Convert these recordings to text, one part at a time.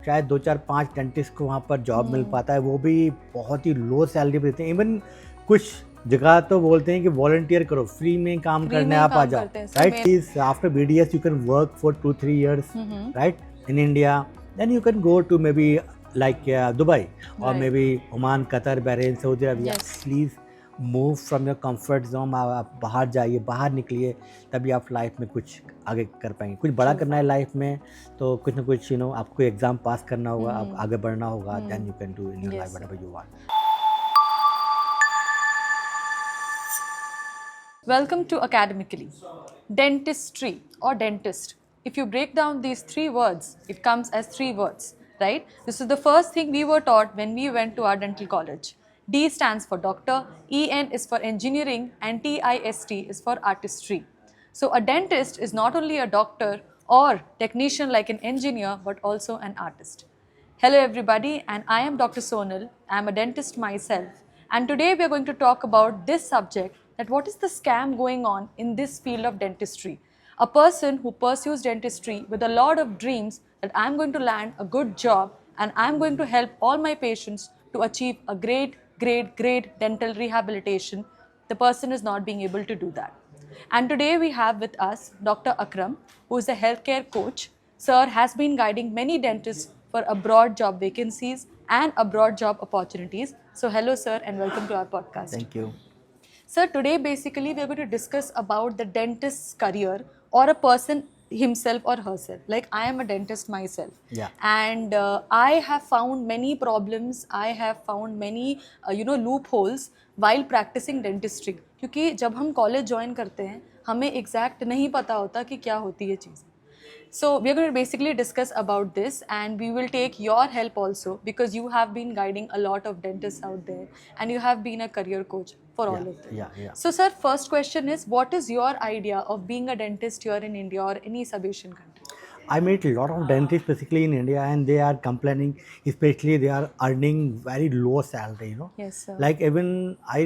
शायद 2-4-5 डेंटिस्ट को वहाँ पर जॉब मिल पाता है, वो भी बहुत ही लो सैलरी पे देते हैं। इवन कुछ जगह तो बोलते हैं कि वॉलंटियर करो, फ्री में काम करने आप आ जाओ, right? Is after BDS you can work for 2-3 years, right, in India, then you can go to maybe like Dubai or maybe Oman, Qatar, Bahrain, Saudi Arabia. Please move from your comfort zone. आप बाहर जाइए, बाहर निकलिए, तभी आप life में कुछ आगे कर पाएंगे। कुछ बड़ा करना है लाइफ में तो कुछ ना कुछ आपको एग्जाम पास करना होगा, आप आगे बढ़ना होगा, then you can do in your life whatever you want. Welcome to Academically. Dentistry or dentist. If you break down these three words, it comes as three words, right? This is the first thing we were taught when we went to our dental college. D stands for doctor, EN is for engineering, and TIST is for artistry. So a dentist is not only a doctor or technician like an engineer, but also an artist. Hello everybody, and I am Dr. Sonal. I am a dentist myself. And today we are going to talk about this subject, that what is the scam going on in this field of dentistry. A person who pursues dentistry with a lot of dreams that I am going to land a good job and I am going to help all my patients to achieve a great dental rehabilitation, the person is not being able to do that. And today we have with us Dr. Akram, who is a healthcare coach. Sir has been guiding many dentists for abroad job vacancies and abroad job opportunities. So hello sir and welcome to our podcast. Thank you. Sir, today basically we are going to discuss about the dentist's career or a person himself or herself. Like I am a dentist myself. Yeah. And I have found many problems. I have found many loopholes while practicing dentistry. क्योंकि जब हम college join करते हैं हमें exact नहीं पता होता कि क्या होती है चीज़. So we are going to basically discuss about this, and we will take your help also because you have been guiding a lot of dentists out there and you have been a career coach for all of them. Yeah. So sir, first question is, what is your idea of being a dentist here in India or any sub-Asian country? I met a lot of dentists basically in India, and they are complaining, especially they are earning very low salary. Yes sir. Like even I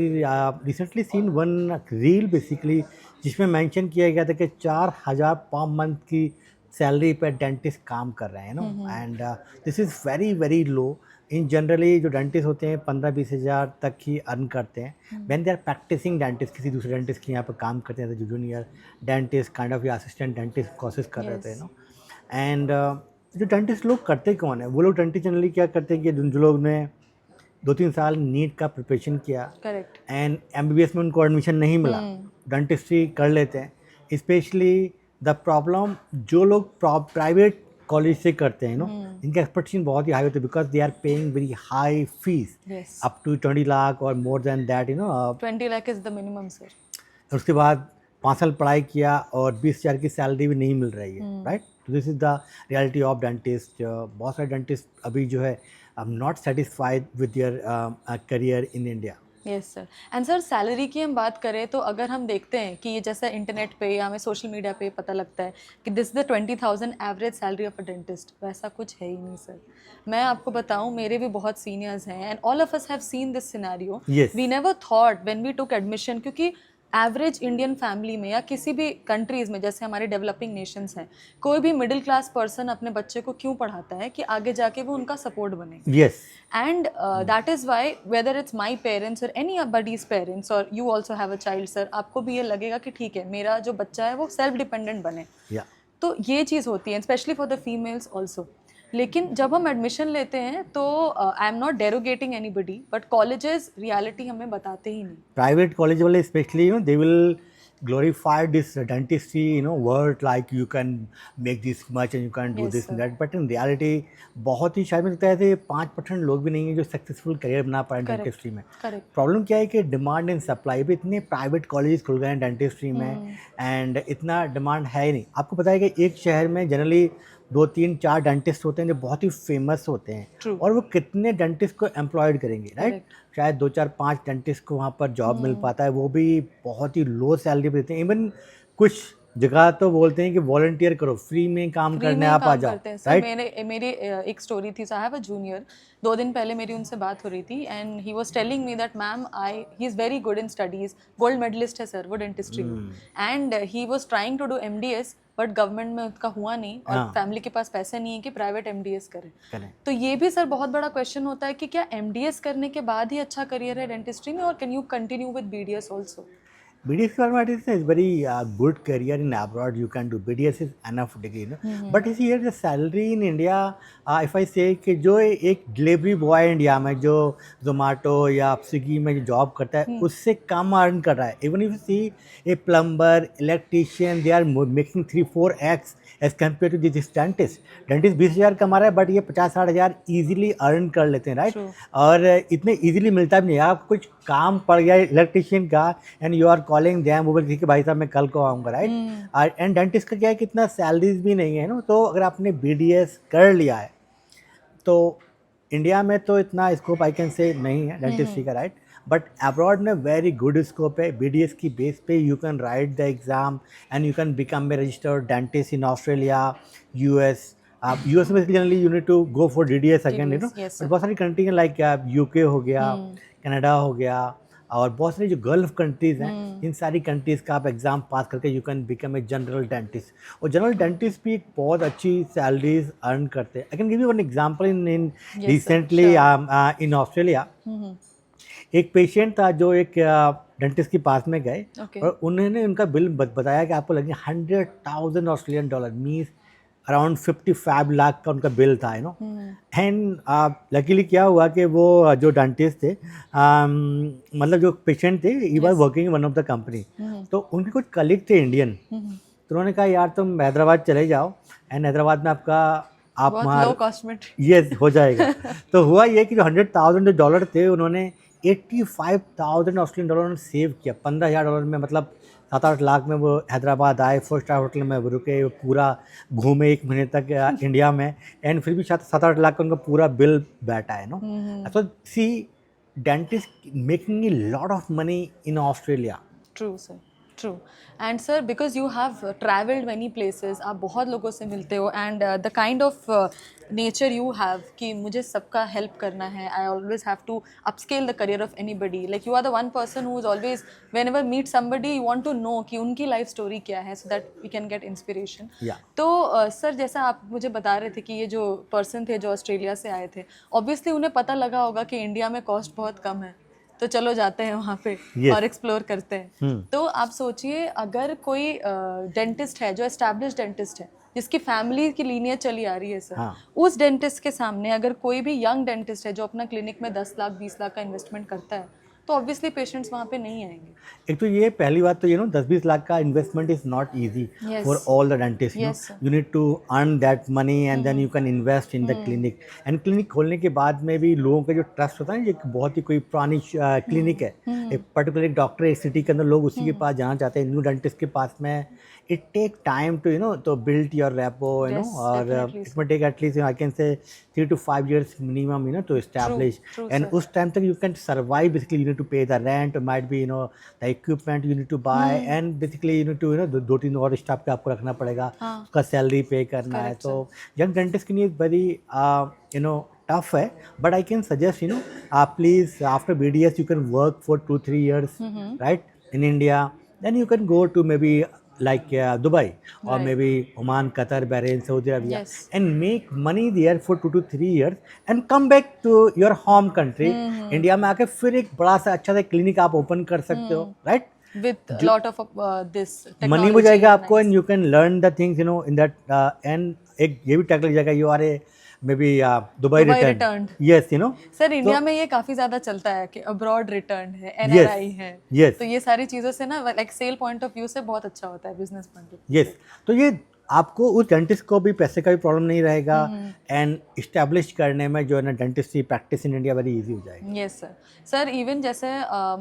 recently seen one reel basically जिसमें mention किया गया था कि 4,000 per month की salary पे dentist काम कर रहे हैं and this is very very low. In generally जो डेंटिस्ट होते हैं 15-20 हज़ार तक ही अर्न करते हैं when they are practising dentist, किसी दूसरे डेंटिस्ट के यहाँ पर काम करते हैं, जो जूनियर डेंटिस्ट काइंड ऑफ या असिस्टेंट डेंटिस्ट कोर्सेज कर रहे थे एंड जो डेंटिस्ट लोग करते कौन है, वो लोग डेंटिस्ट जनरली क्या करते हैं कि जो लोग ने 2-3 साल नीट का प्रिपरेशन किया एंड MBBS में उनको एडमिशन नहीं मिला, डेंटिस्ट्री कर लेते हैं. स्पेशली द प्रॉब्लम जो लोग प्राइवेट कॉलेज से करते हैं इनका एक्सपेक्टेशन बहुत ही हाई होती है because they are paying very high fees up to 20 lakh और more than that 20 lakh is the minimum sir. उसके बाद 5 साल पढ़ाई किया और 20,000 की सैलरी भी नहीं मिल रही है, राइट? तो this is the reality of dentist. बहुत सारे डेंटिस्ट अभी जो है आई am not satisfied with their career in India. Yes sir. And sir, salary की हम बात करें तो अगर हम देखते हैं कि ये जैसा इंटरनेट पे या हमें सोशल मीडिया पे पता लगता है कि this the 20,000 average salary of a dentist, वैसा कुछ है ही नहीं सर. मैं आपको बताऊं, मेरे भी बहुत सीनियर्स हैं and all of us have seen this scenario. We never thought when we took admission, क्योंकि एवरेज इंडियन फैमिली में या किसी भी कंट्रीज़ में जैसे हमारे डेवलपिंग नेशंस हैं, कोई भी मिडिल क्लास पर्सन अपने बच्चे को क्यों पढ़ाता है कि आगे जाके वो उनका सपोर्ट बने. Yes. And that is why whether it's my parents और एनी बडीज पेरेंट्स और you also have a child sir, आपको भी ये लगेगा कि ठीक है मेरा जो बच्चा है वो सेल्फ डिपेंडेंट बने. तो ये चीज़ होती है specially for the females also. लेकिन जब हम एडमिशन लेते हैं तो I am not derogating anybody, but colleges reality हमें बताते ही नहीं. प्राइवेट कॉलेज वाले specially they will glorify this dentistry word like you can make this much and you can do this and that, but in reality बहुत ही शायद मुझे लगता है 5% लोग भी नहीं हैं जो सक्सेसफुल करियर बना पाए डेंटिस्ट्री में. प्रॉब्लम क्या है कि डिमांड एंड सप्लाई भी, इतने प्राइवेट कॉलेज खुल गए हैं डेंटिस्ट्री में एंड इतना डिमांड है ही नहीं. आपको पता है कि एक शहर में जनरली 2-3-4 डेंटिस्ट होते हैं जो बहुत ही फेमस होते हैं और वो कितने डेंटिस्ट को एम्प्लॉयड करेंगे, राइट? शायद 2-4-5 डेंटिस्ट को वहाँ पर जॉब मिल पाता है, वो भी बहुत ही लो सैलरी पे देते हैं. इवन कुछ जगह तो बोलते हैं कि वॉलंटियर करो, फ्री में काम फ्री करने में आप आ काम जाओ, करते हैं सर। राइट? मेरी एक स्टोरी थी, सो आई हैव अ जूनियर। 2 दिन पहले मेरी उनसे बात हो रही थी and he was telling me that ma'am he is very good in studies, gold medallist है सर वो डेंटिस्ट्री में, and he was trying to do MDS but government में उसका हुआ नहीं और हाँ। फैमिली के पास पैसे नहीं है कि प्राइवेट एमडीएस करे। करें। तो ये भी सर बहुत बड़ा क्वेश्चन होता है कि क्या एमडीएस करने के बाद ही अच्छा करियर है डेंटिस्ट्री में, और can you continue with BDS also? BDS mathematics is very good career in abroad. You can do BDS is enough degree, But you see here the salary in India, if I say कि जो एक delivery boy India में जो जोमेटो या Swiggy में जो job करता है उससे कम अर्न कर रहा है. Even if you see a plumber, electrician, they are making 3-4x as compare to this dentist. Dentist 20,000 कमा रहा है बट ये 50-60,000 ईजिली अर्न कर लेते हैं, राइट? और इतने ईजिली मिलता भी नहीं. आप कुछ काम पड़ गया इलेक्ट्रिशियन का and you are calling them, वो बोलती है कि भाई साहब मैं कल को आऊँगा, राइट? एंड डेंटिस्ट का क्या है कि इतना सैलरीज भी नहीं है ना. तो अगर आपने BDS कर लिया है तो इंडिया में तो इतना स्कोप आई कैन से नहीं है डेंटिस्ट्री का, राइट? बट अब्रॉड में वेरी गुड स्कोप है. BDS की बेस पे you can write the exam and you can become a registered dentist in Australia, US. आप US में generally you need to go for DDS again, but बहुत सारी country हैं like UK हो गया, कनाडा हो गया, और बहुत सारी जो गल्फ कंट्रीज़ हैं, इन सारी कंट्रीज़ का आप एग्ज़ाम पास करके you can become a general dentist. और जनरल डेंटिस्ट भी एक बहुत अच्छी सैलरीज अर्न करते हैं. I can give you one example in recently in Australia. एक पेशेंट था जो एक डेंटिस्ट के पास में गए और उन्होंने उनका बिल बताया कि आपको लगेगा $100,000 Australian dollar, means around 55 lakh का उनका बिल था, एंड लकीली क्या हुआ कि वो जो डेंटिस्ट थे, मतलब जो पेशेंट थे, he was working in one of the company. तो उनके कुछ कलीग थे इंडियन, तो उन्होंने कहा यार तुम हैदराबाद चले जाओ एंड हैदराबाद में आपका आप यस हो जाएगा. तो हुआ ये कि जो $100,000 डॉलर थे उन्होंने $85,000 ऑस्ट्रेलियन डॉलर सेव किया. $15,000 में, मतलब 7-8 लाख में वो हैदराबाद आए, 4 स्टार होटल में रुके, पूरा घूमे 1 महीने तक इंडिया में, एंड फिर भी 7-8 लाख का उनका पूरा बिल बैठा है. So see dentist making a lot of money in Australia. True sir, true. And sir because you have travelled many places, आप बहुत लोगों से मिलते हो, and the kind of nature you have कि मुझे सबका हेल्प करना है, I always have to upscale the career of anybody. Like you are the one person who is always, whenever meet somebody you want to no कि उनकी life story क्या है, so that we can get inspiration. तो sir जैसा आप मुझे बता रहे थे कि ये जो पर्सन थे जो ऑस्ट्रेलिया से आए थे, ऑब्वियसली उन्हें पता लगा होगा कि इंडिया में कॉस्ट बहुत कम है, तो चलो जाते हैं वहाँ पे और एक्सप्लोर करते हैं. तो आप सोचिए अगर कोई डेंटिस्ट है जो एस्टैब्लिश्ड डेंटिस्ट है, जिसकी फैमिली की लीनियज चली आ रही है सर, उस डेंटिस्ट के सामने अगर कोई भी यंग डेंटिस्ट है जो अपना क्लिनिक में 10 लाख 20 लाख का इन्वेस्टमेंट करता है, तो ऑब्वियसली पेशेंट्स वहाँ पे नहीं आएंगे. एक तो ये पहली बात तो 10-20 लाख का investment is not easy for all the dentist. You need to earn that money and then you can invest in the clinic. And clinic खोलने के बाद में भी लोगों का जो ट्रस्ट होता है ना, ये बहुत ही कोई पुरानी क्लिनिक है, एक पर्टिकुलर डॉक्टर एक सिटी के अंदर, लोग उसी के पास जाना चाहते हैं, न्यू डेंटिस्ट के पास में. इट टेक टाइम टू तो बिल्ड योर रेपो, और इट में take at least I can say 3 to 5 years minimum to establish. And उस टाइम तक you can survive. Basically you need to pay the rent, might be the equipment you need to buy, and basically you need to 2-3 और staff का आपको रखना पड़ेगा, उसका salary पे करना है. तो यंग डेंटिस्ट के लिए very tough है, but I can suggest please after BDS you can work for 2-3 years, right, in India. Then you can go to maybe like Dubai or maybe Oman, Qatar, Bahrain, Saudi Arabia, and make money there for 2 to 3 years and come back to your home country. India में आके फिर एक बड़ा सा अच्छा सा clinic आप open कर सकते हो, right? With lot of this technology. Money हो जाएगा आपको, and you can learn the things in that and एक ये भी टैग लग जाएगा, you are a maybe Dubai returned. Yes, sir India में ये काफी ज्यादा चलता है कि अब्रॉड रिटर्न है, NRI है. Yes. तो ये सारी चीजों से ना like cell point of view से बहुत अच्छा होता है, business point of view. Yes. तो ये आपको उस डेंटिस्ट को भी पैसे का भी प्रॉब्लम नहीं रहेगा एंड इस्टेब्लिश करने में जो है ना dentistry practice in India very easy हो जाएगी। Yes sir. सर इवन जैसे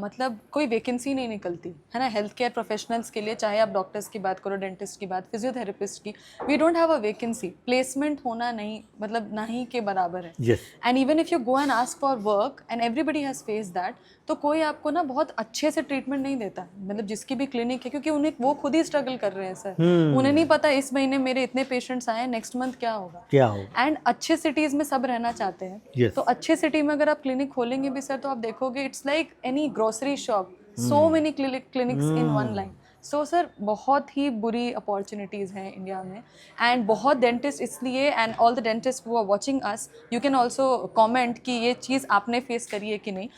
मतलब कोई वैकेंसी नहीं निकलती है ना हेल्थ केयर प्रोफेशनल्स के लिए, चाहे आप डॉक्टर्स की बात करो, डेंटिस्ट की बात, फिजियोथेरेपिस्ट की, we don't have a vacancy, placement होना नहीं मतलब नहीं के बराबर है। Yes and even if you go and ask for work and everybody has face that, तो कोई आपको ना बहुत अच्छे से ट्रीटमेंट नहीं देता, मतलब जिसकी भी क्लिनिक है, क्योंकि उन्हें वो खुद ही स्ट्रगल कर रहे हैं सर। उन्हें नहीं पता इस महीने मेरे इतने पेशेंट्स आए, नेक्स्ट मंथ क्या होगा। क्या होगा। एंड अच्छे सिटीज़ में सब रहना चाहते हैं। Yes. तो अच्छे सिटी में अगर आप क्लिनिक खोलेंगे भी सर, तो आप देखोगे it's like any grocery shop, so many clinics in one line. So sir बहुत ही बुरी अपॉर्चुनिटीज़ हैं इंडिया में, एंड बहुत डेंटिस्ट इसलिए, and all the dentist who are watching us, you can also comment कि ये चीज़ आपने फेस करी है कि नहीं।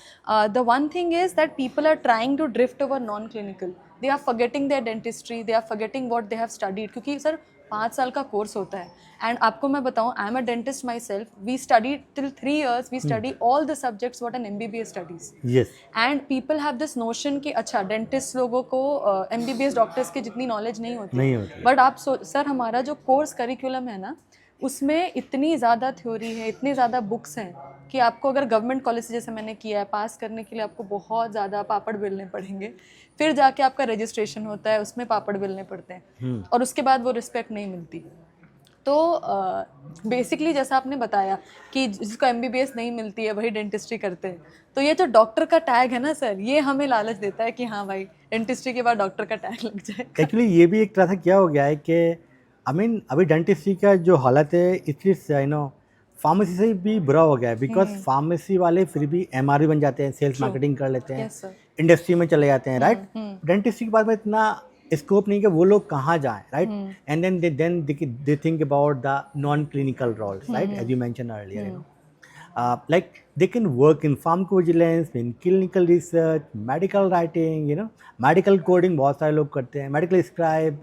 The one thing is that people are trying to drift over non clinical, they are forgetting their dentistry, they are forgetting what they have studied, क्योंकि sir 5 साल का कोर्स होता है। एंड आपको मैं बताऊं, I am a dentist myself, we study till 3 years, we study all the subjects what an MBBS studies. Yes and people have this notion कि अच्छा डेंटिस्ट लोगों को MBBS डॉक्टर्स की जितनी नॉलेज नहीं नहीं होती। बट आप सर हमारा जो कोर्स करिकुलम है ना, उसमें इतनी ज़्यादा थ्योरी है, इतनी ज़्यादा बुक्स हैं कि आपको अगर गवर्नमेंट कॉलेज से जैसे मैंने किया है, पास करने के लिए आपको बहुत ज़्यादा पापड़ बेलने पड़ेंगे, फिर जाके आपका रजिस्ट्रेशन होता है, उसमें पापड़ बेलने पड़ते हैं, और उसके बाद वो रिस्पेक्ट नहीं मिलती। तो बेसिकली जैसा आपने बताया कि जिसको MBBS नहीं मिलती है वही डेंटिस्ट्री करते हैं, तो ये जो डॉक्टर का टैग है ना सर, ये हमें लालच देता है कि हाँ भाई डेंटिस्ट्री के बाद डॉक्टर का टैग लग जाए। एक्चुअली ये भी एक तरह से क्या हो गया है कि आई मीन अभी डेंटिस्ट्री का जो हालत है इसलिए फार्मेसी से भी बुरा हो गया है, बिकॉज फार्मेसी वाले फिर भी MRP बन जाते हैं, सेल्स मार्केटिंग कर लेते हैं, यस सर। इंडस्ट्री में चले जाते हैं, राइट। डेंटिस्ट्री के बाद में इतना स्कोप नहीं कि वो लोग कहाँ जाएं, right. And then they think about the non clinical roles, right, as you mention earlier, like they can work in pharmacovigilance, in clinical research, medical writing, medical coding बहुत सारे लोग करते हैं, medical scribe,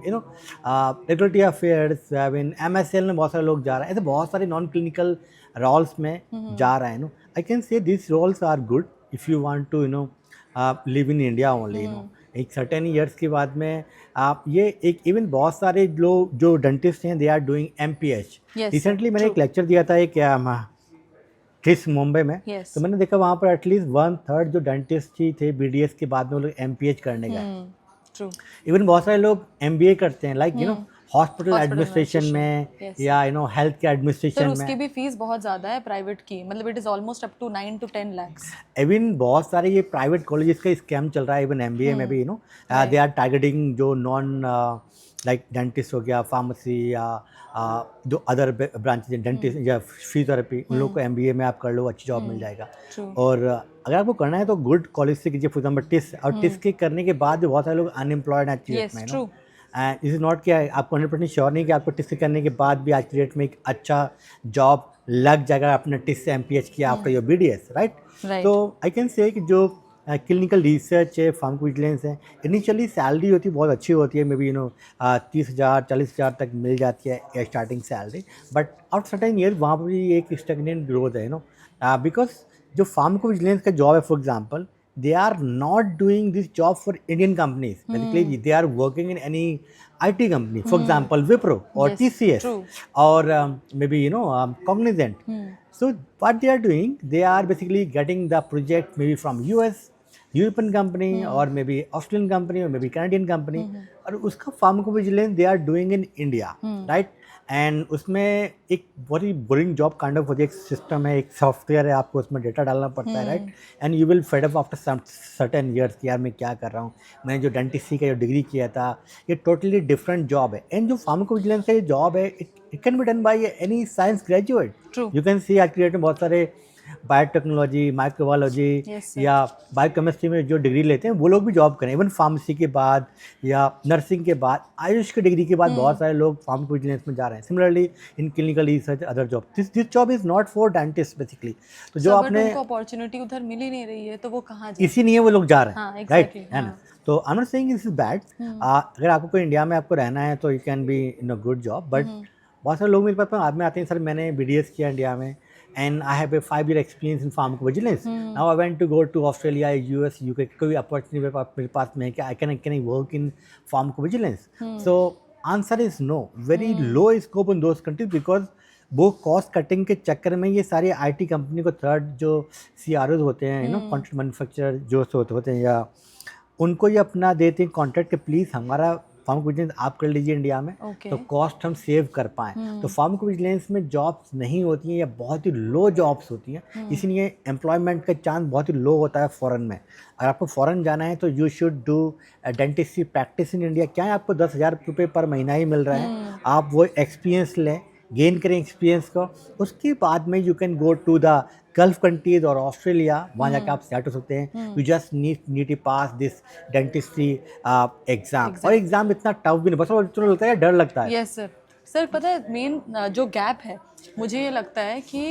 regulatory affairs, I mean MSL में बहुत सारे लोग जा रहे हैं, ऐसे बहुत सारे नॉन क्लिनिकल रोल्स में जा रहे हैं। I can say this roles are good if you want to live in India only. एक सर्टेन ईयर्स के बाद में आप ये एक इवन बहुत सारे लोग जो डेंटिस्ट हैं, they are doing MPH। Recently मैंने एक लेक्चर दिया था एक ट्रिस मुंबई में, Yes. तो मैंने देखा वहाँ पर एटलीस्ट 1/3 जो डेंटिस्ट ही थे BDS के बाद में वो लोग MPH करने गए। ट्रू। इवन बहुत सारे लोग MBA करते हैं, लाइक हॉस्पिटल एडमिनिस्ट्रेशन में, yes. या हेल्थ के सर एडमिनिस्ट्रेशन उसकी में। भी फीस बहुत ज़्यादा है प्राइवेट की, मतलब it is almost up to 9 to 10 lakhs। Even बहुत सारे ये प्राइवेट कॉलेजेस का स्कैम चल रहा है, इवन MBA में भी दे आर टारगेटिंग जो नॉन लाइक डेंटिस्ट हो गया, फार्मेसी या जो अदर ब्रांचेज हैं, डेंटिस्ट या फिजियोथेरेपी, उन लोग को MBA में आप कर लो, अच्छी जॉब मिल जाएगा। और अगर आपको करना है तो गुड कॉलेज से कीजिए, फॉर एग्जाम्पल टिस, और टिस के करने के बाद भी बहुत सारे लोग अनएम्प्लॉयड हैं आज की डेट में। एंड दिस इज़ नॉट कि आपको 100% श्योर नहीं कि आपको टिस करने के बाद भी आज की डेट में एक अच्छा जॉब लग जाएगा, आपने टिस से MPH किया आफ्टर योर BDS, राइट। तो आई कैन से कि जो क्लिनिकल रिसर्च है, फार्माकोविजिलेंस है, इनिशियली सैलरी होती है बहुत अच्छी होती है, मे बी 30,000 40,000 तक मिल जाती है starting salary, but after certain year वहाँ पर भी एक स्टेगनेंट ग्रोथ है, बिकॉज जो फार्माकोविजिलेंस का जॉब है, for example, they are not doing this job for Indian companies. Basically, they are working in any IT company, for example, Wipro or Yes, TCS, true. or maybe Cognizant. So what they are doing, they are basically getting the project maybe from US, European company, or maybe Australian company, or maybe Canadian company, और उसका pharmacovigilance they are doing in India, right? And उसमें एक बहुत ही boring job kind of होती है, एक system है, एक सॉफ्टवेयर है, आपको उसमें डेटा डालना पड़ता है, right. And you will fed up after certain years कि यार मैं क्या कर रहा हूँ, मैंने जो डेंटिस्ट्री का जो डिग्री किया था ये टोटली डिफरेंट जॉब है। एंड जो फार्माकोविजिलेंस का ये जॉब है, it can be done by any science graduate. You can see आज की डेट में बहुत सारे बायोटेक्नोलॉजी, माइक्रोबायोलॉजी या बायोकेमिस्ट्री में जो डिग्री लेते हैं वो लोग भी जॉब करें। इवन फार्मेसी के बाद या नर्सिंग के बाद, आयुष की डिग्री के बाद बहुत सारे लोग फार्माकोविजिलेंस में जा रहे हैं। Similarly in clinical research, other job, this job is not for dentist basically. तो जो आपने अपॉर्चुनिटी उधर मिल ही नहीं रही है, तो वो कहाँ जाए, इसी नहीं है वो लोग जा रहे हैं, राइट, है ना। तो I am not saying this is bad. अगर आपको कोई इंडिया में आपको रहना है तो you can be in a good job, but बहुत सारे लोग मेरे पास में आते हैं, सर मैंने BDS किया इंडिया में and I have a 5-year experience in pharmacovigilance. Now I went to go to Australia, US, UK, कोई अपॉर्चुनिटी मेरे पास में है कि I can work in pharmacovigilance. So answer is no, very low scope in those countries because वो cost cutting के चक्कर में ये सारी आईटी कंपनी को थर्ड जो CROs होते हैं, कॉन्ट्रैक्ट मैन्युफैक्चरर जो होते हैं, या उनको ये अपना देते हैं कॉन्ट्रैक्ट कि प्लीज़ हमारा फार्माकोविजिलेंस आप कर लीजिए इंडिया में, तो कॉस्ट हम सेव कर पाएँ। तो फार्माकोविजिलेंस में जॉब्स नहीं होती हैं या बहुत ही लो जॉब्स होती हैं, इसलिए एम्प्लॉयमेंट का चांस बहुत ही लो होता है फ़ॉरेन में। अगर आपको फ़ॉरेन जाना है तो you should do dentistry practice in India. क्या है, आपको 10,000 रुपये पर महीना ही मिल रहा है, आप वो एक्सपीरियंस लें, गेन करें एक्सपीरियंस को, उसके बाद में you can go to the gulf countries और ऑस्ट्रेलिया, वहाँ जाकर आप सेट हो सकते हैं। You just need to pass this dentistry exam, और एग्ज़ाम इतना टफ भी नहीं, बस वो चलो लगता है डर लगता है। Yes sir. सर पता है मेन जो गैप है, मुझे ये लगता है कि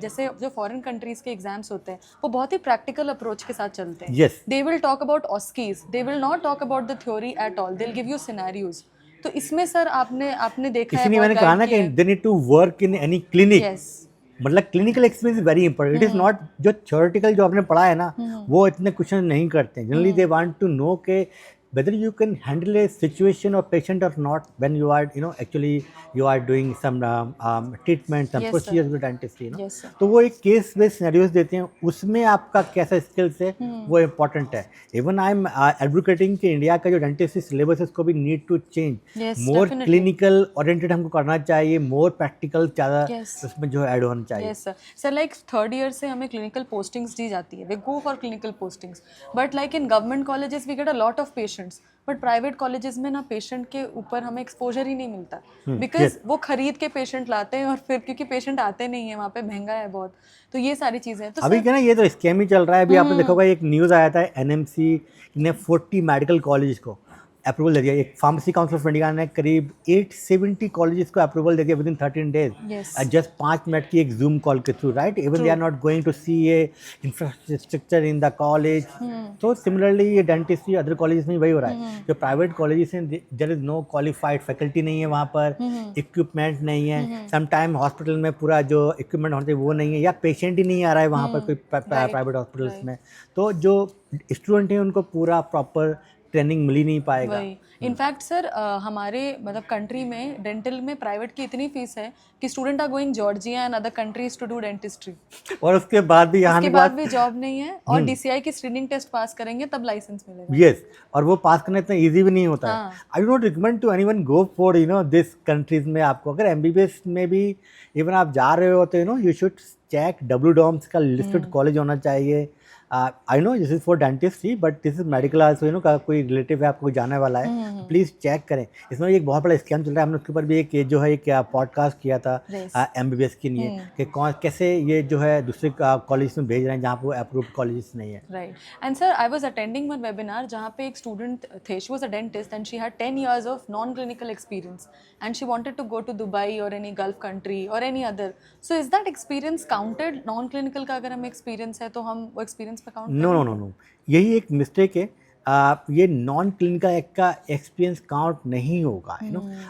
जैसे जो फॉरेन कंट्रीज़ के एग्जाम्स होते हैं वो बहुत ही प्रैक्टिकल अप्रोच के साथ चलते हैं। Yes. They will talk about ऑस्कीज, they will not talk about the theory at all, they will give you scenarios. तो इसमें सर आपने देखा है, इसलिए मैंने कहा ना कि they need to work in any clinic. Yes, मतलब clinical experience is very important. It is not जो थ्योरेटिकल जो आपने पढ़ा है ना, वो इतने क्वेश्चन नहीं करते हैं। Generally they want to know के whether you can handle a situation or patient or not when you are actually you are doing some treatment, some Yes, sir. procedures with dentistry, Yes, sir. तो वो एक case based scenarios देते हैं, उसमें आपका कैसा skills है वो इम्पोर्टेंट है। इवन आई एम एडवोकेटिंग कि इंडिया का जो डेंटिस्ट्री सिलेबस है उसको भी need to change, Yes, more definitely. Clinical oriented हमको करना चाहिए, मोर प्रैक्टिकल ज़्यादा Yes. उसमें जो ऐड होना चाहिए। Yes sir. Sir like third year से हमें क्लिनिकल पोस्टिंग्स दी जाती है, we go for clinical postings, but like in government colleges we get a lot of patients, but private colleges में ना पेशेंट के ऊपर हमें एक्सपोजर ही नहीं मिलता, बिकॉज वो खरीद के पेशेंट लाते हैं और फिर क्योंकि पेशेंट आते नहीं है वहाँ पे, महंगा है बहुत, तो ये सारी चीज़ें हैं। तो अभी क्या ना, ये तो स्कैम ही चल रहा है। अभी आपने देखा होगा, एक न्यूज़ आया था, NMC ने 40 मेडिकल कॉलेज को अप्रूवल दे दिया। एक फार्मेसी काउंसिल ऑफ इंडिया ने करीब 870 कॉलेजेस को अप्रूवल दे दिया विद इन 13 डेज, Yes. जस्ट 5 मिनट की एक जूम कॉल के through, right? Even they are not going to see a infrastructure in the college. तो सिमिलरली ये डेंटिस्ट्री अदर कॉलेजेस में वही हो रहा है। जो प्राइवेट कॉलेजेस हैं, there is no qualified faculty नहीं है वहाँ पर, इक्विपमेंट नहीं है, समटाइम हॉस्पिटल में पूरा जो इक्विपमेंट होते हैं वो नहीं है, या पेशेंट ही नहीं आ रहा है वहाँ पर कोई प्राइवेट हॉस्पिटल्स में, तो जो स्टूडेंट हैं उनको पूरा प्रॉपर ट्रेनिंग मिल ही नहीं पाएगा। इनफैक्ट सर हमारे मतलब कंट्री में डेंटल में प्राइवेट की इतनी फीस है कि student are going Georgia and other countries to do dentistry, और उसके बाद भी यहाँ उसके बाद भी जॉब नहीं है, और DCI की स्क्रीनिंग टेस्ट पास करेंगे तब लाइसेंस मिलेगा। यस, और वो पास करना इतना इजी भी नहीं होता है। I don't recommend to anyone go for this countries में। आपको अगर MBBS में भी इवन आप जा रहे हो तो यू शुड चेक WDOMS का लिस्टेड कॉलेज होना चाहिए। I know this is for dentistry but this is medical also, का कोई रिलेटिव है आपको जाने वाला है तो प्लीज़ चेक करें। इसमें एक बहुत बड़ा स्कैम चल रहा है, हमने उसके ऊपर भी एक जो है एक पॉडकास्ट किया था MBBS के लिए कि कैसे ये जो है दूसरे कॉलेज में भेज रहे हैं जहाँ पर अप्रूव्ड कॉलेजेस नहीं है। Right. And sir I was attending one webinar जहाँ पे एक स्टूडेंट थे, she was a dentist and she had 10 years of non clinical experience and she wanted to go to Dubai और एनी गल्फ कंट्री और any other, so is that experience counted? Non clinical का अगर हमें experience है तो हम वो experience पे काउंट? नो, यही एक मिस्टेक है। ये नॉन क्लिनिकल का एक्सपीरियंस काउंट नहीं होगा,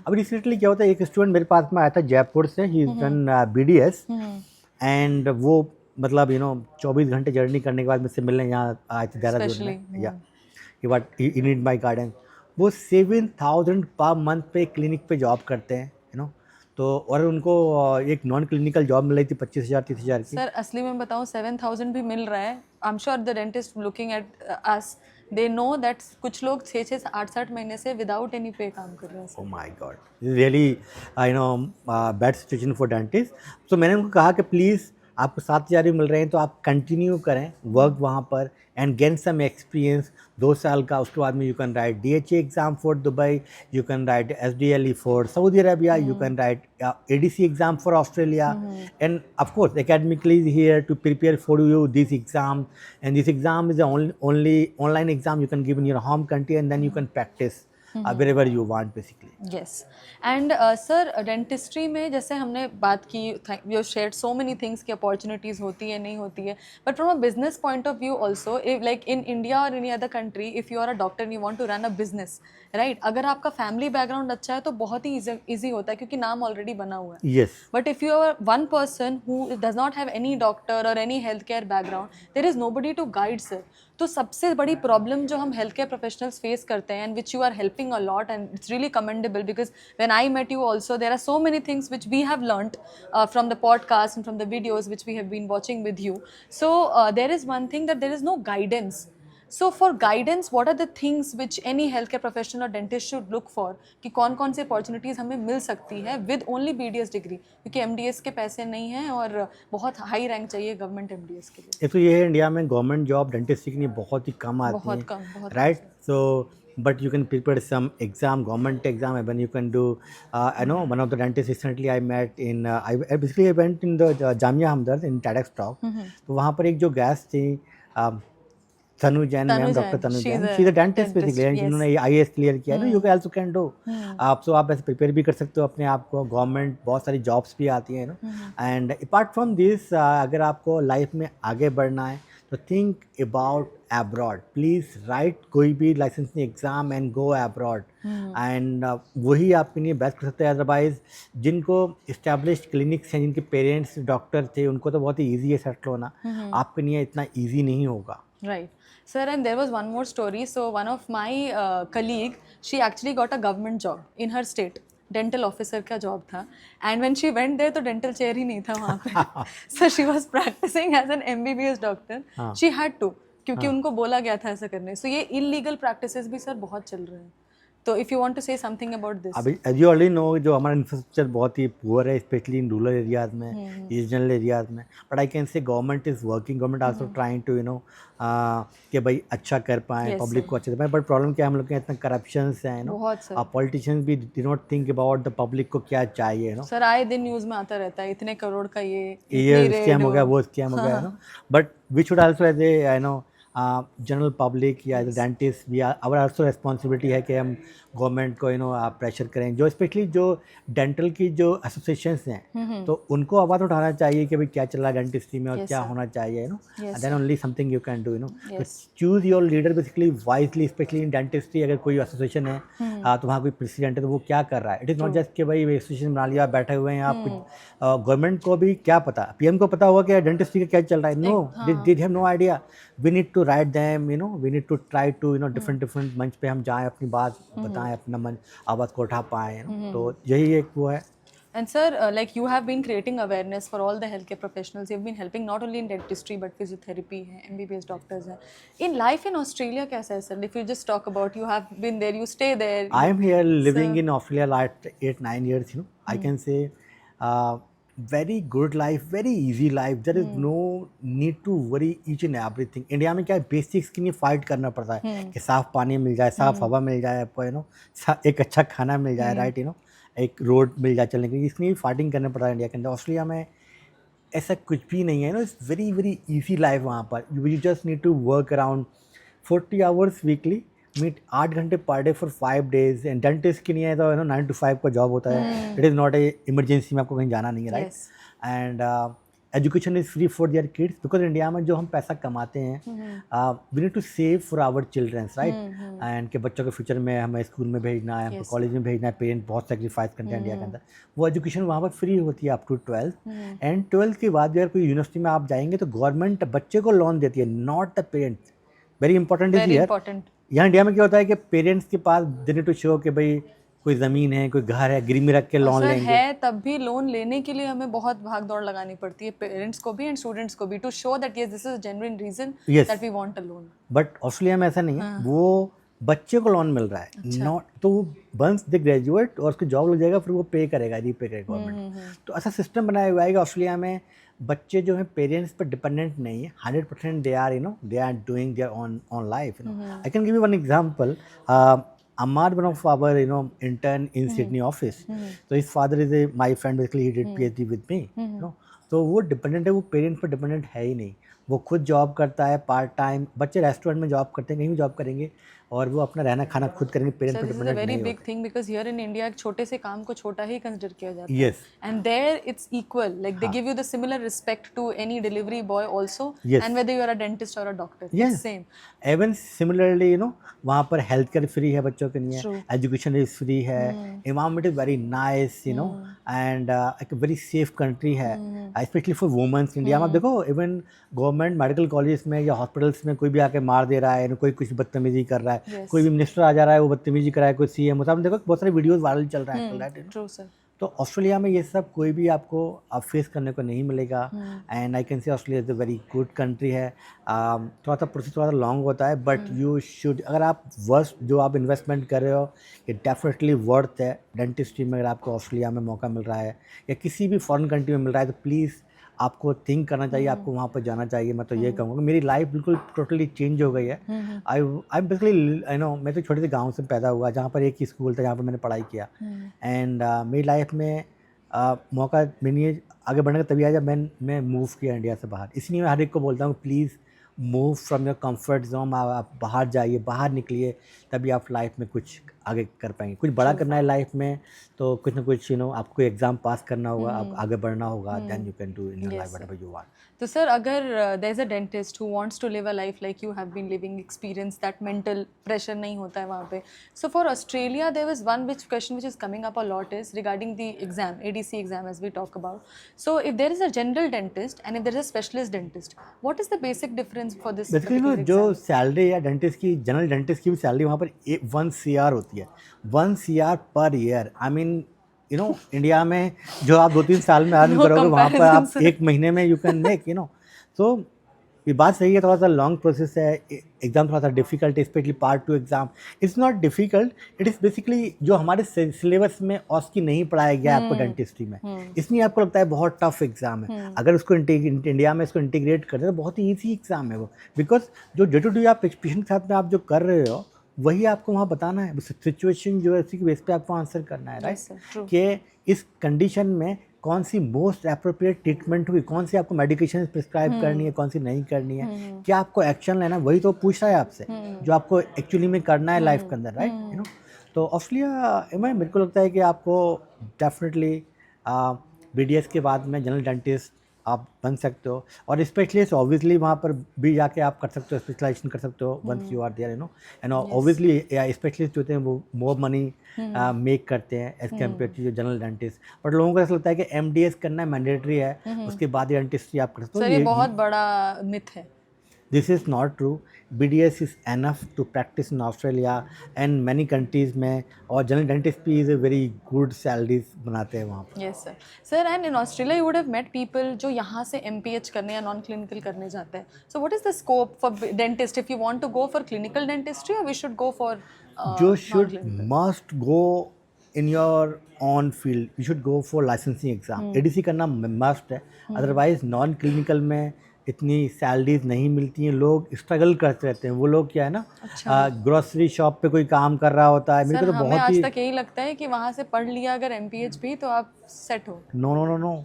अभी रिसेंटली क्या होता है, एक स्टूडेंट मेरे पास में आया था जयपुर से, he is done BDS and वो मतलब 24 घंटे जर्नी करने के बाद मुझसे मिलने यहाँ आए थे देहरादून में, या ही नीड माई गाइडेंस। वो 7,000 पर मंथ पे क्लिनिक पे जॉब करते हैं, तो और उनको एक नॉन क्लिनिकल जॉब मिल रही थी 25,000 30,000 की। सर असली में बताऊं 7,000 भी मिल रहा है, I am sure the dentist looking at us they know that कुछ लोग 6-6 8-8 महीने से विदाउट एनी पे काम कर रहे हैं। Oh my God, really bad situation for dentist. तो मैंने उनको कहा कि प्लीज़ आपको 7,000 मिल रहे हैं तो आप कंटिन्यू करें वर्क वहाँ पर एंड गेन सम एक्सपीरियंस 2 साल का। उसके बाद में you can right DHA exam for Dubai, you can right SDLE for Saudi Arabia, you can write ADC exam for Australia, and of course academically is here to prepare for you this exam, and this exam is the only online exam you can give in your home country, and then you can practice wherever you want basically. Yes. And sir dentistry में जैसे हमने बात की, you shared so many things की opportunities होती है नहीं होती है, but from a business point of view also, like in India और any other country, if you are a doctor and you want to run a business, right, अगर आपका family background अच्छा है तो बहुत ही ईजी होता है क्योंकि नाम ऑलरेडी बना हुआ है। Yes. But if you are one person who does not have any doctor और any health care background, there is nobody to guide sir. तो सबसे बड़ी प्रॉब्लम जो हम हेल्थ केयर प्रोफेशनल्स फेस करते हैं and which you are helping a lot and it's really commendable because when I met you also there are so many things which we have learned from the podcast and from the videos which we have been watching with you so there is one thing that there is no guidance. So for guidance, what are the things which any healthcare professional or dentist should look for कि कौन कौन से opportunities हमें मिल सकती है with only BDS degree, क्योंकि MDS के पैसे नहीं हैं और बहुत हाई रैंक चाहिए गवर्नमेंट MDS के लिए. एक तो ये है इंडिया में गवर्नमेंट जॉब डेंटिस्ट्री के लिए बहुत ही कम आती बहुत है, कम, बहुत right. So but you can prepare some exam, government exam, and when you can do I know one of the dentists recently I met in I went in the Jamia Hamdard in TEDx talk. तो वहाँ पर एक जो गैस थी Tanu Jain ma'am, doctor Tanu Jain, she is a dentist basically, जिन्होंने IAS clear किया है. You also can do. आप आप ऐसे प्रिपेयर भी कर सकते हो अपने आप को. गवर्नमेंट बहुत सारी जॉब्स भी आती हैं एंड अपार्ट फ्रॉम दिस अगर आपको लाइफ में आगे बढ़ना है तो think about abroad. Please write कोई भी licensing exam and go abroad and वही आपके लिए बेस्ट कर सकते हैं. अदरवाइज जिनको इस्टेब्लिश्ड क्लिनिक्स हैं, जिनके पेरेंट्स डॉक्टर थे, उनको तो बहुत ही ईजी है सेटल होना. आपके लिए इतना ईजी नहीं होगा. Right. Sir, and there was one more story. So one of my colleague, she actually got a government job in her state. Dental officer का जॉब था and when she went there तो dental chair ही नहीं था वहाँ पे. So she was practising as an MBBS doctor. She had to, क्योंकि उनको बोला गया था ऐसा करने. सो ये इलीगल प्रैक्टिसेस भी सर बहुत चल रहे हैं. तो if you want to say something about this. अभी एज यू ऑलरेडी नो जो हमारा इंफ्रास्ट्रक्चर बहुत ही पुअर है, स्पेशली इन रूरल एरियाज में, रीजनल एरियाज में. But I can say government is working, government also trying to कि भाई अच्छा कर पाएँ, पब्लिक को अच्छा दे पाएँ. बट प्रॉब्लम क्या है, हम लोग के यहाँ इतना करप्शंस हैं, और पॉलिटिशियंस भी do not think about the public को क्या चाहिए. सर आए दिन न्यूज़ में आता रहता है इतने करोड़ का ये स्कैम हो गया, वो स्कैम हो गया. But we should also as a general public या as a dentist we our also responsibility है कि हम गवर्नमेंट को प्रेशर करें. जो स्पेशली जो डेंटल की जो एसोसिएशंस हैं तो उनको आवाज़ उठाना चाहिए कि भाई क्या चल रहा है डेंटिस्ट्री में और क्या होना चाहिए. Then only something you can do. Choose your leader basically wisely, specially in dentistry. अगर कोई एसोसिएशन है तो वहाँ कोई प्रेसिडेंट है तो वो क्या कर रहा है. इट इज़ नॉट जस्ट कि भाई एसोसिएशन बना लिया, बैठे हुए हैं आप. गवर्नमेंट को भी क्या पता, PM को पता होगा कि डेंटिस्ट्री का क्या चल रहा है. No, they have no idea. We need to write them, we need to try to different मंच पे हम जाएँ, अपनी बात बताएं, अपना मन आवाज़ को उठा पाएँ. तो यही एक वो है. And sir, like you have been creating awareness for all the healthcare professionals. You've been helping not only in dentistry but physiotherapy है, MBBS doctors हैं. In life in Australia कैसा है sir? If you just talk about, you have been there, you stay there. I am here living in Australia like 8-9 years. I can say very good life, very easy life. There is no need to worry each and everything. India में क्या है, basics के लिए fight करना पड़ता है कि साफ़ पानी मिल जाए, साफ़ हवा मिल जाए आपको, एक अच्छा खाना मिल जाए, राइट, एक रोड मिल जाए चलने के लिए. इसके लिए फाइटिंग करना पड़ता है इंडिया के अंदर. ऑस्ट्रेलिया में ऐसा कुछ भी नहीं है. It's very very easy life वहाँ पर. You just need to work around 40 hours weekly, meet 8 घंटे per day for 5 days. And dentist के लिए तो 9 to 5 का जॉब होता है. It is not a emergency में आपको कहीं जाना नहीं है, right. And education is free for their kids, because India में जो हम पैसा कमाते हैं we need to save for our childrens, right. And के बच्चों के फ्यूचर में हमें स्कूल में भेजना है, हमको कॉलेज में भेजना है. पेरेंट बहुत सेक्रीफाइस करते हैं इंडिया के अंदर. वो एजुकेशन वहाँ पर फ्री होती है up to 12th. And 12th के बाद अगर कोई यूनिवर्सिटी में आप जाएंगे तो गवर्नमेंट बच्चे को लोन देती है, not the parents. Very important is here. यहाँ इंडिया में क्या होता है कि पेरेंट्स के पास दे नीड टू शो कि भाई कोई ज़मीन है, कोई घर है, गिरवी रख के लोन लेंगे. है तब भी लोन लेने के लिए हमें बहुत भाग दौड़ लगानी पड़ती है, पेरेंट्स को भी एंड स्टूडेंट्स को भी, to show that yes this is genuine reason that we want a loan. But Australia में ऐसा नहीं है. वो बच्चे को लोन मिल रहा है, नॉट तो वंस दे ग्रेजुएट और उसकी जॉब लग जाएगा फिर वो पे करेगा, रीपे करेगा गवर्नमेंट. तो ऐसा सिस्टम बनाया हुआ है कि ऑस्ट्रेलिया में बच्चे जो हैं पेरेंट्स पर डिपेंडेंट नहीं है. 100% they are doing their own life. I can give you one example. Ahmad, one of our intern in Sydney office. So his father is my friend, basically he did PhD with me. तो वो dependent है, वो parents पर dependent है ही नहीं. वो खुद job करता है पार्ट टाइम. बच्चे रेस्टोरेंट में जॉब करते हैं, कहीं भी जॉब करेंगे और वो अपना रहना खाना खुद करेंगे. पेरेंट्स पर डिपेंडेंट नहीं. Very big thing because here in India एक छोटे से काम को छोटा ही कंसीडर किया जाता है. Yes. And there it's equal, like they give you the similar respect to any delivery boy also, and whether you are a dentist और a doctor, it's same. Even similarly वहाँ पर हेल्थ केयर फ्री है बच्चों के लिए, education is free है, environment is very nice, and एक very safe country है, स्पेशली फॉर वुमेन्स. इंडिया में देखो even government government medical college में या हॉस्पिटल्स में कोई भी आके मार दे रहा है, कोई कुछ बदतमीजी कर रहा है, Yes. कोई भी मिनिस्टर आ जा रहा है वो बदतमीजी कर रहा है, कोई सीएम होता है, आपने देखो बहुत सारे वीडियोस वायरल चल रहा है आजकल, राइट? True sir. तो ऑस्ट्रेलिया में ये सब कोई भी आपको आप फेस करने को नहीं मिलेगा। एंड आई कैन से Australia is a very good country है। थोड़ा सा प्रोसेस थोड़ा सा लॉन्ग होता है, बट यू शुड, अगर आप वर्स्ट जो आप इन्वेस्टमेंट कर रहे हो ये डेफिनेटली वर्थ है। डेंटिस्ट्री में अगर आपको ऑस्ट्रेलिया में मौका मिल रहा है या किसी भी फॉरेन कंट्री में मिल रहा है तो प्लीज़ आपको थिंक करना चाहिए, आपको वहाँ पर जाना चाहिए। मैं तो ये कहूँगा, मेरी लाइफ बिल्कुल टोटली चेंज हो गई है। आई बेसिकली आई नो, मैं तो छोटे से गांव से पैदा हुआ जहाँ पर एक ही स्कूल था जहाँ पर मैंने पढ़ाई किया। एंड मेरी लाइफ में मौका मैंने आगे बढ़ने का तभी आया जब मैं मूव किया इंडिया से बाहर। इसलिए मैं हर एक को बोलता हूँ please move from your comfort zone, आप बाहर जाइए, बाहर निकलिए, तभी आप लाइफ में कुछ आगे कर पाएंगे। कुछ बड़ा करना है लाइफ में तो कुछ ना कुछ आपको कोई एग्ज़ाम पास करना होगा, आप आगे बढ़ना होगा, then you can do in your life whatever you want. तो सर अगर there is a dentist who wants to live a life like you have been living, experience that mental pressure नहीं होता है वहाँ पे, so for Australia there was one which question which is coming up a lot is regarding the exam, ADC exam as we talk about. So if there is a general dentist and if there is a specialist dentist, what is the basic difference for this? Basically जो salary या dentist की, general dentist की भी salary वहाँ पर 1 CR होती है, 1 CR per year. I mean India में जो आप 2-3 साल में अर्न करोगे वहाँ पर आप 1 महीने में यू कैन मेक तो ये बात सही है। थोड़ा सा लॉन्ग प्रोसेस है, एग्ज़ाम थोड़ा सा डिफिकल्ट है, specially part 2 exam. It's not difficult, it is basically जो हमारे सिलेबस में ऑस्की नहीं पढ़ाया गया आपको डेंटिस्ट्री में, इसलिए आपको लगता है बहुत टफ एग्ज़ाम है। अगर उसको इंडिया में इसको इंटीग्रेट करते तो बहुत ही ईजी एग्ज़ाम है वो, बिकॉज जो डे टू डे आप पेशेंट के साथ में आप जो कर रहे हो वही आपको वहाँ बताना है, सिचुएशन जो है उसी के बेस पे आपको आंसर करना है, राइट? कि इस कंडीशन में कौन सी मोस्ट अप्रोप्रिएट ट्रीटमेंट हुई, कौन सी आपको मेडिकेशन प्रिस्क्राइब करनी है, कौन सी नहीं करनी है, क्या आपको एक्शन लेना है, वही तो पूछ रहा है आपसे, जो आपको एक्चुअली में करना है लाइफ के अंदर, राइट? तो ऑस्ट्रेलिया में मेरे को लगता है कि आपको डेफिनेटली BDS के बाद में जनरल डेंटिस्ट आप बन सकते हो, और स्पेशलिस्ट ऑब्वियसली वहाँ पर भी जाके आप कर सकते हो, स्पेशलाइजेशन कर सकते हो once you are there, and obviously specialist होते हैं वो मोर मनी मेक करते हैं as compare to general dentist. But लोगों को ऐसा लगता है कि MDS करना मैंडेटरी है, उसके बाद ही डेंटिस्ट्री आप कर सकते हो। सर ये बहुत बड़ा मिथ है। This is not true. BDS is enough to practise in Australia and many countries में, और जनरल डेंटिस्ट भी is a very good salaries बनाते हैं वहाँ पर। Yes sir. Sir and in Australia you would have met people जो यहाँ से MPH करने या नॉन क्लिनिकल करने जाते हैं। So what is the scope for dentist if you want to go for clinical dentistry, और we should go for you should must go in your own field, you should go for licensing exam। ADC करना must है, otherwise non clinical में इतनी salaries नहीं मिलती हैं, लोग struggle करते रहते हैं। वो लोग क्या है ना, ग्रोसरी शॉप पे कोई काम कर रहा होता है, मेरे को तो हमें बहुत ही आज तक यही लगता है कि वहाँ से पढ़ लिया अगर MPH भी तो आप सेट हो। नो नो नो नो,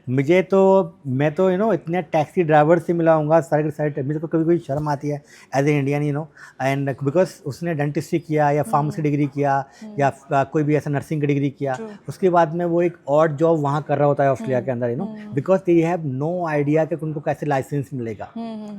मुझे तो मैं तो इतने टैक्सी ड्राइवर से मिला हूँगा सारे के सारे, मुझे तो कभी कोई शर्म आती है as a Indian and because उसने डेंटिस्ट्री किया या फार्मेसी डिग्री किया या कोई भी ऐसा नर्सिंग की डिग्री किया, उसके बाद में वो एक और जॉब वहाँ कर रहा होता है ऑस्ट्रेलिया के अंदर because they have no idea कि उनको कैसे लाइसेंस मिलेगा,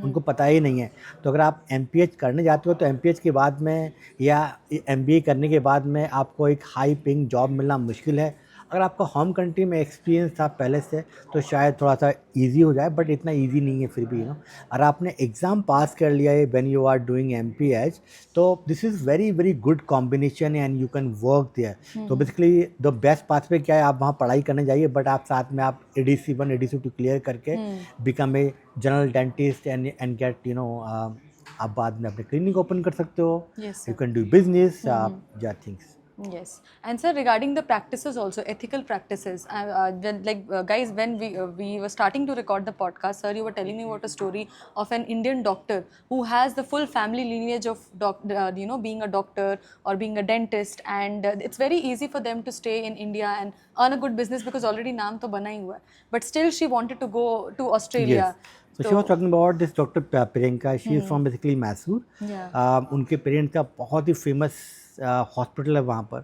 उनको पता ही नहीं है। तो अगर आप MPH करने जाते हो तो MPH के बाद में या MBA करने के बाद में आपको एक हाई पेइंग जॉब मिलना मुश्किल है। अगर आपका होम कंट्री में एक्सपीरियंस था पहले से तो शायद थोड़ा सा इजी हो जाए, बट इतना इजी नहीं है फिर भी अगर आपने एग्ज़ाम पास कर लिया है when you are doing MPH, तो this is very very good combination and you can work there. तो बेसिकली द बेस्ट पाथ पे क्या है, आप वहाँ पढ़ाई करने जाइए, बट आप साथ में आप ADC 1 ADC 2 क्लियर करके become a general dentist and get आप बाद में अपने क्लिनिक ओपन कर सकते हो, यू कैन डू बिजनेस या things. Yes, and sir, regarding the practices also, ethical practices. Guys, when we were starting to record the podcast, sir, you were telling me about a story of an Indian doctor who has the full family lineage of being a doctor or being a dentist, and it's very easy for them to stay in India and earn a good business because already naam to bana hi hua hai. But still, she wanted to go to Australia. Yes. So she was talking about this Dr. Priyanka. She is from basically Mysore. Yeah. उनके parents का बहुत ही famous hospital है वहाँ पर,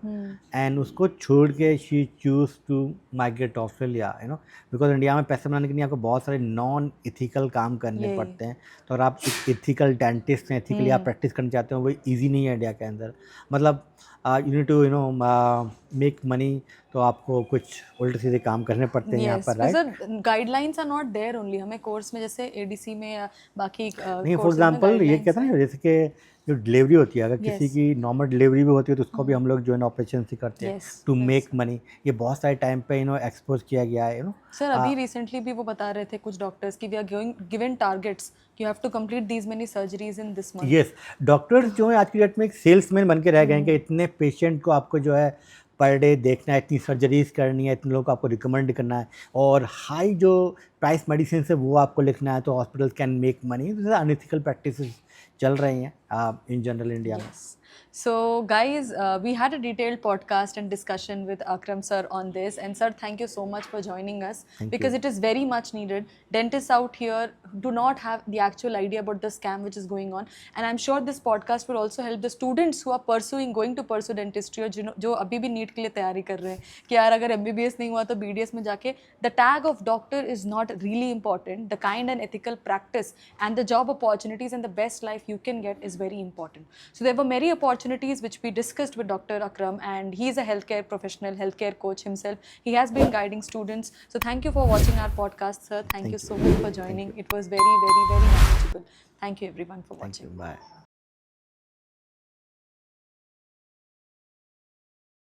and उसको छोड़ के she choose to migrate Australia because India में पैसे बनाने के लिए आपको बहुत सारे नॉन इथिकल काम करने पड़ते हैं। तो अगर आप एक इथिकल डेंटिस्ट हैं, इथिकली आप प्रैक्टिस करना चाहते हो, वो ईजी नहीं है इंडिया के अंदर। मतलब you need to make money, तो आपको कुछ उल्टे सीधे काम करने पड़ते हैं यहाँ Yes, पर, because right? the guidelines are not there only. हमें कोर्स में जैसे ADC में या बाकी नहीं, फॉर कोर्सेज में एग्जांपल ये guidelines कहता है हैं. ना, जैसे कि जो डिलीवरी होती है, अगर किसी Yes. की नॉर्मल डिलीवरी भी होती है तो उसको भी हम लोग जो है ना ऑपरेशन से करते हैं Yes, too yes. Make money. ये बहुत सारे टाइम पे एक्सपोज किया गया है सर अभी रिसेंटली भी वो बता रहे थे कुछ डॉक्टर्स की we are going given targets, you have to complete these many surgeries in this month. Yes, doctors जो है आज की डेट में एक सेल्समैन बन के रह गए हैं कि इतने पेशेंट को आपको जो है पर डे देखना है, इतनी सर्जरीज करनी है, इतने लोगों को आपको रिकमेंड करना है, और हाई जो प्राइस मेडिसिन है वो आपको लिखना है, तो hospital can make money. Unethical practices चल रही हैं इन जनरल इंडिया में। Yes. So, guys, we had a detailed podcast and discussion with Akram sir on this. And sir, thank you so much for joining us Thank because you. it is very much needed. Dentists out here do not have the actual idea about the scam which is going on. And I'm sure this podcast will also help the students who are going to pursue dentistry, और जो अभी भी NEET के लिए तैयारी कर रहे हैं कि यार अगर MBBS नहीं हुआ तो BDS में जाके the tag of doctor is not really important. The kind and ethical practice and the job opportunities and the best life you can get is very important. So there were many opportunities which we discussed with Dr. Akram, and he is a healthcare professional, healthcare coach himself. He has been guiding students. So thank you for watching our podcast, sir. Thank you so much for joining. It was very, very, very knowledgeable. Thank you everyone for Thank watching. you. Bye.